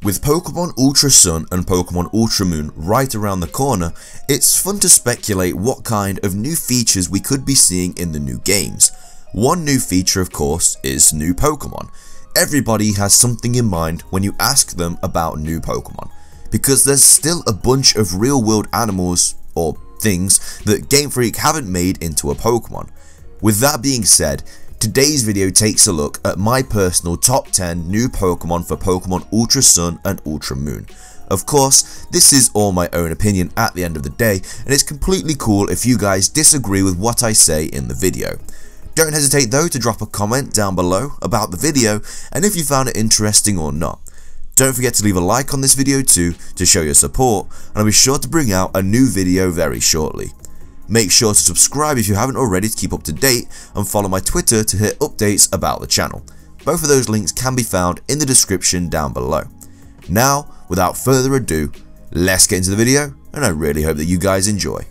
With Pokemon Ultra Sun and Pokemon Ultra Moon right around the corner, it's fun to speculate what kind of new features we could be seeing in the new games. One new feature, of course, is new Pokemon. Everybody has something in mind when you ask them about new Pokemon, because there's still a bunch of real-world animals, or things, that Game Freak haven't made into a Pokemon. With that being said, today's video takes a look at my personal top 10 new Pokemon for Pokemon Ultra Sun and Ultra Moon. Of course, this is all my own opinion at the end of the day, and it's completely cool if you guys disagree with what I say in the video. Don't hesitate though to drop a comment down below about the video and if you found it interesting or not. Don't forget to leave a like on this video too to show your support, and I'll be sure to bring out a new video very shortly. Make sure to subscribe if you haven't already to keep up to date, and follow my Twitter to hear updates about the channel. Both of those links can be found in the description down below. Now, without further ado, let's get into the video, and I really hope that you guys enjoy.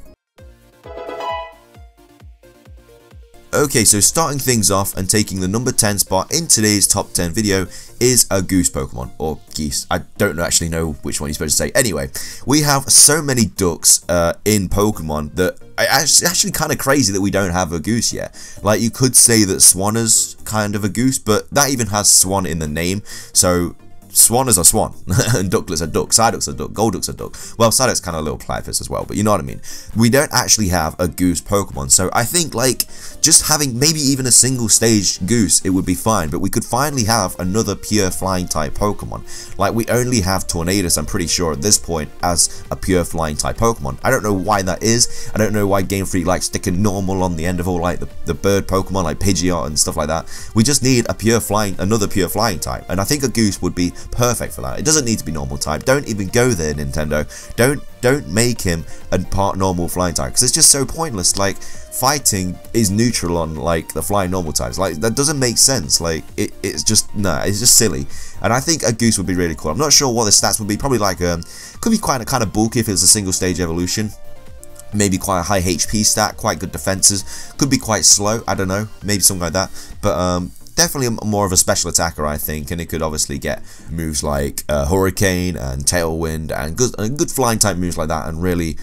Okay, so starting things off and taking the number 10 spot in today's top 10 video is a Goose Pokemon, or Geese. I don't actually know which one you're supposed to say. Anyway, we have so many ducks in Pokemon that it's actually kind of crazy that we don't have a Goose yet. Like, you could say that Swanna's kind of a Goose, but that even has Swan in the name, so Swan is a swan, and Ducklet's a duck, Psyduck's a duck, Golduck's a duck. Well, Psyduck's kind of a little Platypus as well, but you know what I mean. We don't actually have a Goose Pokemon, so I think, like, just having maybe even a single stage Goose, it would be fine, but we could finally have another pure flying type Pokemon. Like, we only have Tornadus, I'm pretty sure, at this point, as a pure flying type Pokemon. I don't know why that is. I don't know why Game Freak likes sticking normal on the end of all, like, the bird Pokemon, like Pidgeot and stuff like that. We just need another pure flying type, and I think a Goose would be perfect for that. It doesn't need to be normal type. Don't even go there, Nintendo. Don't make him a part normal flying type, because it's just so pointless. Like, fighting is neutral on, like, the flying normal types. Like, that doesn't make sense. Like, it's just, nah, it's just silly. And I think a Goose would be really cool. I'm not sure what the stats would be. Probably like, could be quite kind of bulky if it's a single stage evolution. Maybe quite a high HP stat, quite good defenses. Could be quite slow, I don't know, maybe something like that. But definitely more of a special attacker, I think, and it could obviously get moves like Hurricane and Tailwind and good flying type moves like that, and really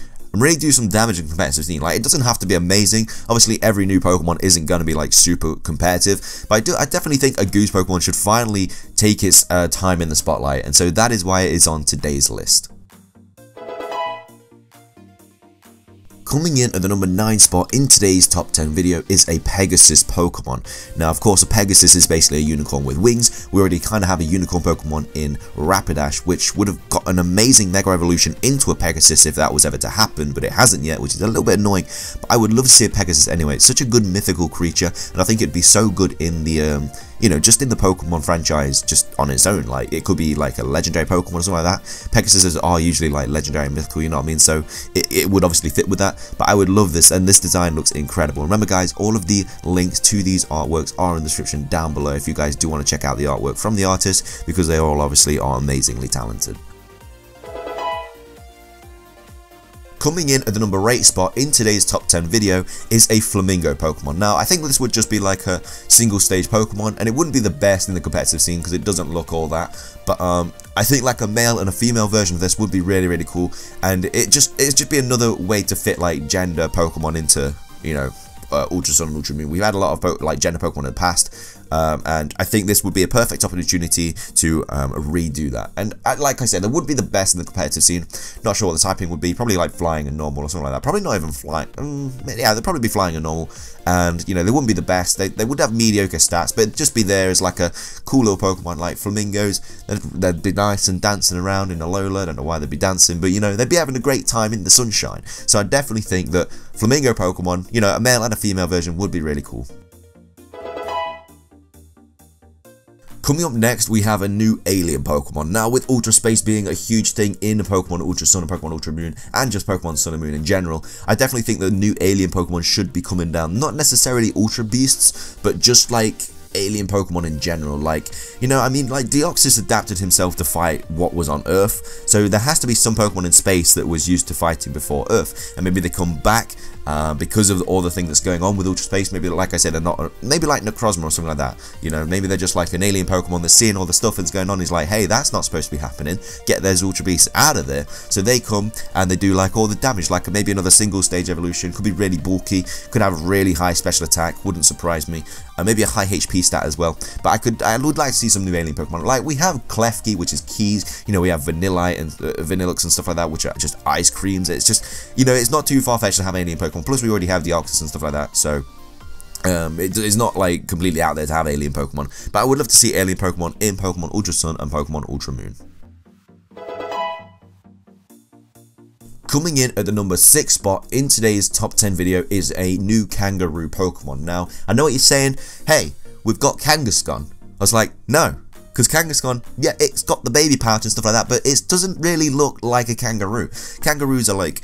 do some damage in competitive scene. Like, it doesn't have to be amazing. Obviously, every new Pokemon isn't going to be like super competitive, but I definitely think a Goose Pokemon should finally take its time in the spotlight, and so that is why it is on today's list. Coming in at the number 9 spot in today's top 10 video is a Pegasus Pokemon. Now, of course, a Pegasus is basically a unicorn with wings. We already kind of have a unicorn Pokemon in Rapidash, which would have got an amazing Mega Evolution into a Pegasus if that was ever to happen, but it hasn't yet, which is a little bit annoying. But I would love to see a Pegasus anyway. It's such a good mythical creature, and I think it'd be so good in the you know, just in the Pokemon franchise, just on its own. Like, it could be like a legendary Pokemon or something like that. Pegasuses are usually like legendary and mythical, you know what I mean? So it would obviously fit with that, but I would love this, and this design looks incredible. Remember, guys, all of the links to these artworks are in the description down below if you guys do want to check out the artwork from the artist, because they all obviously are amazingly talented. Coming in at the number 8 spot in today's top 10 video is a Flamingo Pokemon. Now, I think this would just be like a single stage Pokemon, and it wouldn't be the best in the competitive scene because it doesn't look all that, but I think like a male and a female version of this would be really, really cool, and it'd just be another way to fit like gender Pokemon into, you know, Ultra Sun and Ultra Moon. We've had a lot of like gender Pokemon in the past, and I think this would be a perfect opportunity to redo that. And like I said, it would be the best in the competitive scene. Not sure what the typing would be. Probably like flying and normal or something like that. Probably not even flying. Yeah, they'd probably be flying and normal. And, you know, they wouldn't be the best. They would have mediocre stats, but it'd just be there as like a cool little Pokemon like Flamingos. They'd be nice and dancing around in Alola. I don't know why they'd be dancing, but, you know, they'd be having a great time in the sunshine. So I definitely think that Flamingo Pokemon, you know, a male and a female version would be really cool. Coming up next, we have a new alien Pokemon. Now, with Ultra Space being a huge thing in Pokemon Ultra Sun and Pokemon Ultra Moon, and just Pokemon Sun and Moon in general, I definitely think the new alien Pokemon should be coming down. Not necessarily Ultra Beasts, but just like alien Pokemon in general. Like, you know, I mean, like, Deoxys adapted himself to fight what was on Earth, so there has to be some Pokemon in space that was used to fighting before Earth, and maybe they come back because of all the thing that's going on with Ultra Space. Maybe, like I said, they're not, maybe like Necrozma or something like that, you know, maybe they're just like an alien Pokemon that's seeing all the stuff that's going on. He's like, hey, that's not supposed to be happening, get those Ultra Beasts out of there. So they come and they do like all the damage, like maybe another single stage evolution, could be really bulky, could have really high special attack, wouldn't surprise me, maybe a high HP stat as well. But I would like to see some new alien Pokemon. Like, we have Klefki, which is Keys, you know, we have Vanillite and Vanillux and stuff like that, which are just ice creams. It's just, you know, it's not too far-fetched to have alien Pokemon, plus we already have the Deoxys and stuff like that, so it's not like completely out there to have alien Pokemon. But I would love to see alien Pokemon in Pokemon Ultra Sun and Pokemon Ultra Moon. Coming in at the number 6 spot in today's top 10 video is a new Kangaroo Pokemon. Now, I know what you're saying, hey, we've got Kangaskhan. I was like, no, because Kangaskhan, yeah, it's got the baby pouch and stuff like that, but it doesn't really look like a kangaroo. Kangaroos are like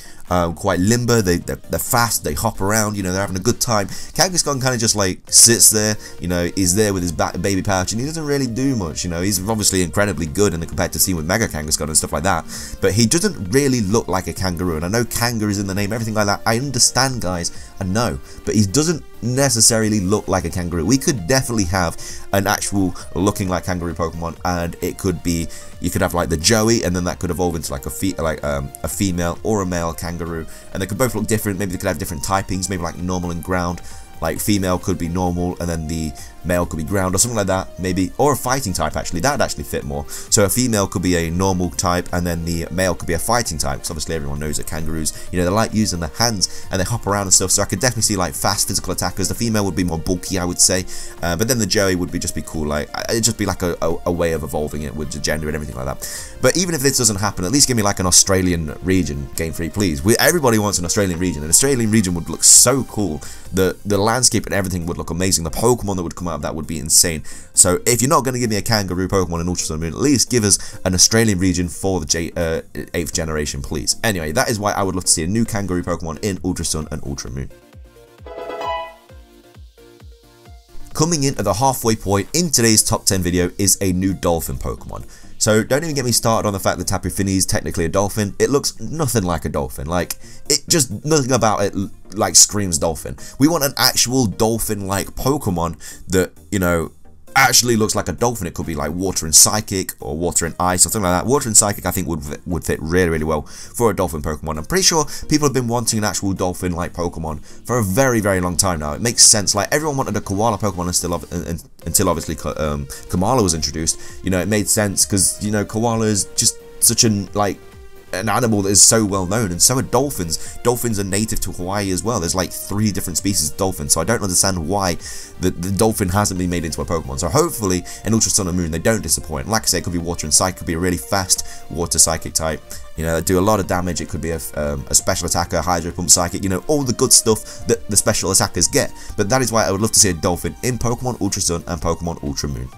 quite limber, they're fast, they hop around, you know, they're having a good time. Kangaskhan kind of just like sits there, you know, is there with his baby pouch, and he doesn't really do much, you know. He's obviously incredibly good in the compared to scene with Mega Kangaskhan and stuff like that, but he doesn't really look like a kangaroo. And I know Kanga is in the name, everything like that, I understand, guys, I know, but he doesn't necessarily look like a kangaroo. We could definitely have an actual looking like kangaroo Pokemon, and it could be, you could have like the Joey, and then that could evolve into like a female or a male kangaroo, and they could both look different. Maybe they could have different typings, maybe like normal and ground. Like female could be normal, and then the male could be ground or something like that, maybe, or a fighting type. Actually, that would actually fit more. So a female could be a normal type, and then the male could be a fighting type, because obviously everyone knows that kangaroos, you know, they like using their hands and they hop around and stuff. So I could definitely see like fast physical attackers. The female would be more bulky, I would say, but then the Joey would be just be cool. Like, it'd just be like a way of evolving it with the gender and everything like that. But even if this doesn't happen, at least give me like an Australian region, Game Freak, please. Everybody wants an Australian region. An Australian region would look so cool. The landscape and everything would look amazing. The Pokemon that would come out of that would be insane. So if you're not going to give me a Kangaroo Pokemon in Ultra Sun and Moon, at least give us an Australian region for the 8th generation, please. Anyway, that is why I would love to see a new Kangaroo Pokemon in Ultra Sun and Ultra Moon. Coming in at the halfway point in today's top 10 video is a new Dolphin Pokemon. So don't even get me started on the fact that Tapu Fini is technically a dolphin. It looks nothing like a dolphin. Like, it just, nothing about it like screams dolphin. We want an actual dolphin-like Pokemon that, you know, actually looks like a dolphin. It could be like Water and Psychic or Water and Ice or something like that. Water and Psychic I think would fit really, really well for a dolphin Pokemon. I'm pretty sure people have been wanting an actual dolphin-like Pokemon for a very, very long time now. It makes sense. Like, everyone wanted a koala Pokemon until obviously Kamala was introduced. You know, it made sense because, you know, koala is just such an animal that is so well known, and so are dolphins. Dolphins are native to Hawaii as well. There's like 3 different species of dolphins, so I don't understand why the dolphin hasn't been made into a Pokemon. So hopefully in Ultra Sun and Moon they don't disappoint. Like I say, it could be Water and Psychic, could be a really fast Water Psychic type. You know, they do a lot of damage. It could be a special attacker, Hydro Pump Psychic, you know, all the good stuff that the special attackers get. But that is why I would love to see a dolphin in Pokemon Ultra Sun and Pokemon Ultra Moon.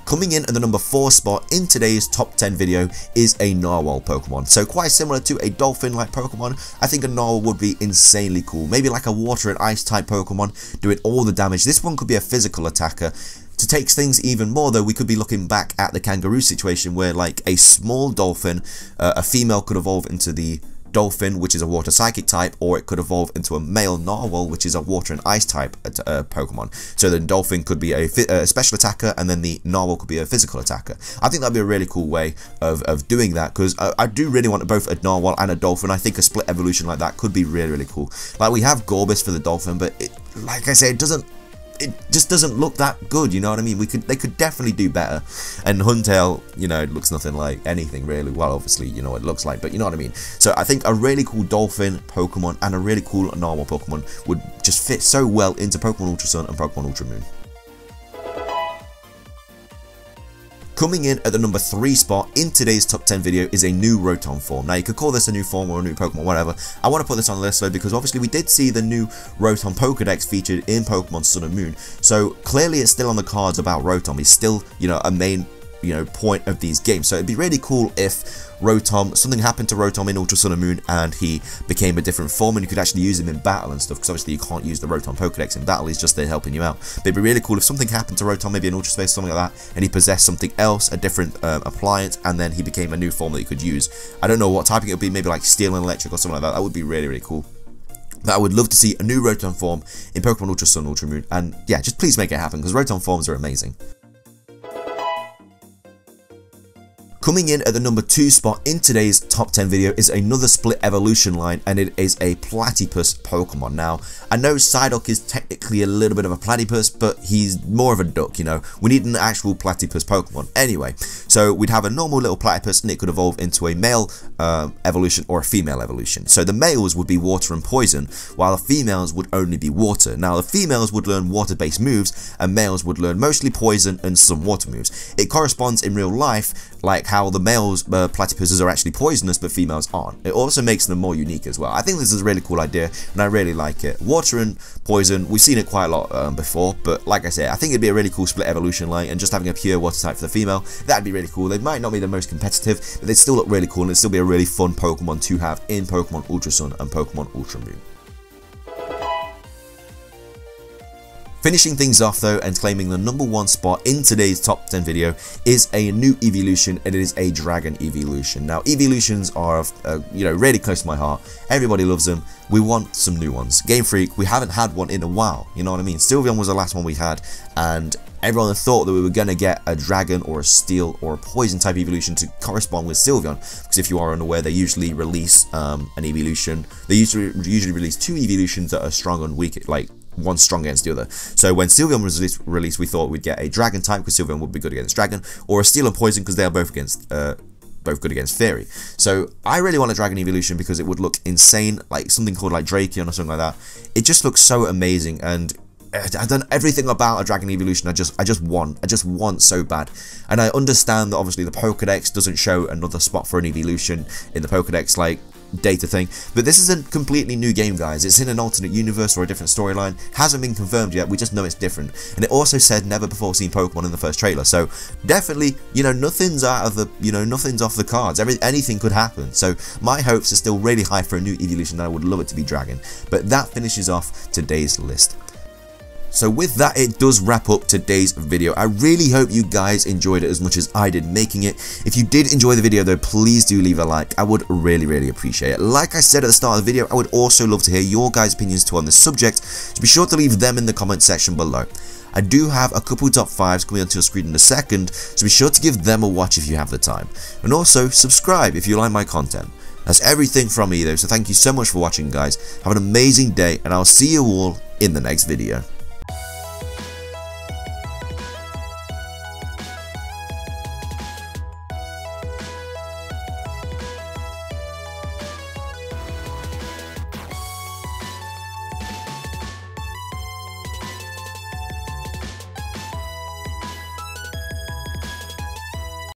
Coming in at the number 4 spot in today's top 10 video is a Narwhal Pokemon. So quite similar to a dolphin-like Pokemon, I think a Narwhal would be insanely cool. Maybe like a Water and Ice type Pokemon doing all the damage. This one could be a physical attacker. To take things even more though, we could be looking back at the kangaroo situation where like a small dolphin, a female could evolve into the Dolphin, which is a Water Psychic type, or it could evolve into a male Narwhal, which is a Water and Ice type Pokemon. So the Dolphin could be a special attacker, and then the Narwhal could be a physical attacker. I think that'd be a really cool way of doing that, because I do really want both a Narwhal and a Dolphin. I think a split evolution like that could be really, really cool. Like, we have Gorbis for the Dolphin, but like I say, it just doesn't look that good, you know what I mean? They could definitely do better. And Huntail, you know, it looks nothing like anything really. Well, obviously, you know what it looks like, but you know what I mean? So I think a really cool Dolphin Pokemon and a really cool Narwhal Pokemon would just fit so well into Pokemon Ultra Sun and Pokemon Ultra Moon. Coming in at the number 3 spot in today's top 10 video is a new Rotom form. Now, you could call this a new form or a new Pokemon, whatever. I want to put this on the list though, because obviously we did see the new Rotom Pokedex featured in Pokemon Sun and Moon. So clearly it's still on the cards about Rotom. He's still, you know, a main point of these games. So it'd be really cool if something happened to Rotom in Ultra Sun and Moon and he became a different form, and you could actually use him in battle and stuff, because obviously you can't use the Rotom Pokedex in battle, he's just there helping you out. But it'd be really cool if something happened to Rotom, maybe in Ultra Space, something like that, and he possessed something else, a different appliance, and then he became a new form that you could use. I don't know what typing it would be, maybe like Steel and Electric or something like that. That would be really, really cool. But I would love to see a new Rotom form in Pokemon Ultra Sun, Ultra Moon, and yeah, just please make it happen, because Rotom forms are amazing. Coming in at the number 2 spot in today's top 10 video is another split evolution line, and it is a Platypus Pokemon. Now, I know Psyduck is technically a little bit of a platypus, but he's more of a duck, you know. We need an actual Platypus Pokemon. Anyway, so we'd have a normal little platypus, and it could evolve into a male evolution or a female evolution. So the males would be water and poison, while the females would only be water. Now, the females would learn water-based moves, and males would learn mostly poison and some water moves. It corresponds in real life, like how the males platypuses are actually poisonous but females aren't. It also makes them more unique as well. I think this is a really cool idea and I really like it. Water and poison, we've seen it quite a lot before, but like I said, I think it'd be a really cool split evolution line, and just having a pure water type for the female, that'd be really cool. They might not be the most competitive, but they'd still look really cool, and it'd still be a really fun Pokemon to have in Pokemon Ultra Sun and Pokemon Ultra Moon. Finishing things off though, and claiming the number 1 spot in today's top 10 video is a new Eeveelution, and it is a Dragon Eeveelution. Now, Eeveelutions are really close to my heart. Everybody loves them. We want some new ones. Game Freak, we haven't had one in a while, you know what I mean? Sylveon was the last one we had, and everyone thought that we were going to get a dragon or a steel or a poison type evolution to correspond with Sylveon, because if you are unaware, they usually release an evolution. They usually release 2 evolutions that are strong and weak, like one strong against the other. So when Sylveon was released, we thought we'd get a dragon type, because Sylveon would be good against dragon, or a steel and poison, because they are both good against fairy. So I really want a dragon evolution because it would look insane, like something called like Drakion or something like that. It just looks so amazing, and I've done everything about a dragon evolution. I just want so bad. And I understand that obviously the Pokedex doesn't show another spot for an evolution in the Pokedex like data thing, but this is a completely new game, guys. It's in an alternate universe or a different storyline. Hasn't been confirmed yet, we just know it's different, and it also said never before seen Pokemon in the first trailer. So definitely, nothing's out of the, nothing's off the cards. Anything could happen. So my hopes are still really high for a new evolution, and I would love it to be dragon. But that finishes off today's list. So with that, it does wrap up today's video. I really hope you guys enjoyed it as much as I did making it. If you did enjoy the video though, please do leave a like. I would really appreciate it. Like I said at the start of the video, I would also love to hear your guys' opinions too on this subject, so be sure to leave them in the comment section below. I do have a couple top 5s coming onto your screen in a second, so be sure to give them a watch if you have the time. And also, subscribe if you like my content. That's everything from me though, so thank you so much for watching, guys. Have an amazing day, and I'll see you all in the next video.